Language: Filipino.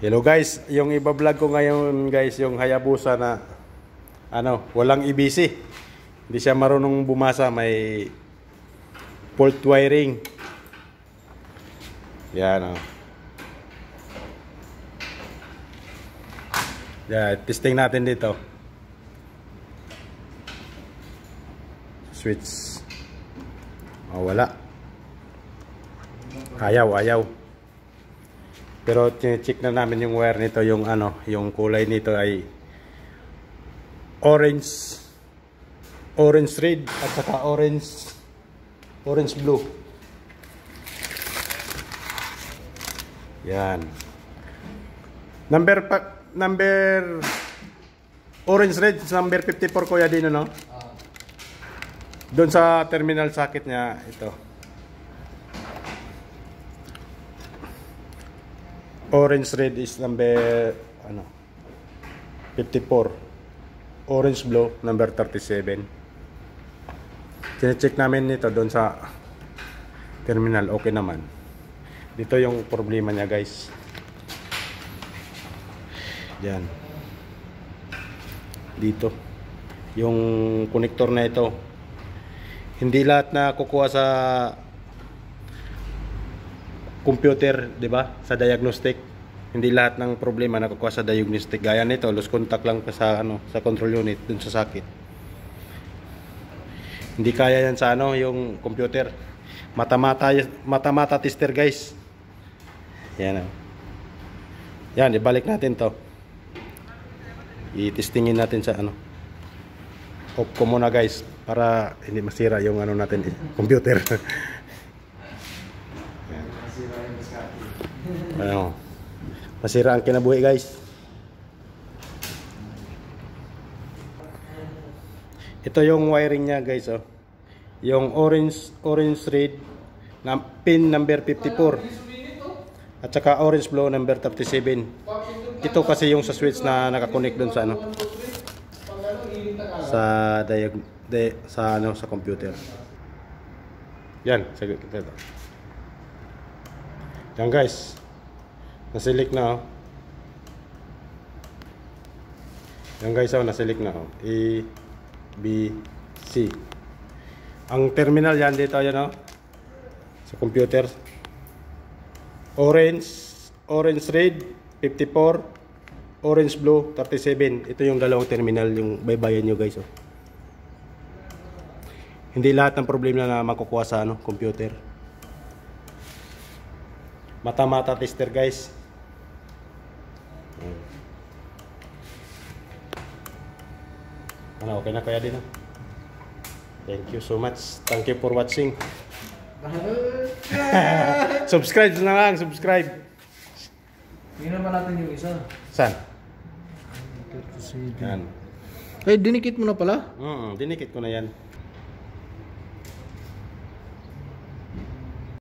Hello guys, yung iba-vlog ko ngayon guys, yung Hayabusa na walang EBC. Hindi siya marunong bumasa, may fault wiring. Yan Yan, testing natin dito. Switch. Wala. Ayaw. Pero check na namin yung wire nito, yung yung kulay nito ay orange red at saka orange blue. Yan. Number orange red, number 54 kuya din, no? Doon sa terminal socket niya ito. Orange red is number 54. Orange blue number 37. Chine-check namin nito doon sa terminal, okay naman. Dito yung problema niya guys. Diyan. Dito. Yung connector na ito. Hindi lahat na kukuha sa computer, 'di ba? Sa diagnostic. Hindi lahat ng problema nakukuha sa diagnostic. Gaya nito, loose contact lang pa sa sa control unit dun sa socket. Hindi kaya yan sa yung computer. Mata-mata tester, guys. Yan. Yan, ibalik natin 'to. I-testingin natin sa off ko muna guys para hindi masira yung natin computer. Masira ang kinabuhi guys. Ito yung wiring niya guys, yung orange red na pin number 54 at saka orange blue number 37. Ito kasi yung sa switch na nakakonect dun sa sa computer. Yan, sagot ito. Yan guys. Nasilik na Yan guys, nasilik na A, B, C. Ang terminal yan dito, sa computer. Orange red 54, orange blue 37. Ito yung dalawang terminal, yung baybayan nyo guys. Hindi lahat ng problema na makukuha sa computer. Mata-mata tester guys. Okay na kaya din. Thank you so much. Thank you for watching. Subscribe na lang, subscribe. Tingnan naman natin yung isa. Saan? Yan. Eh, dinikit mo na pala? Dinikit ko na yan.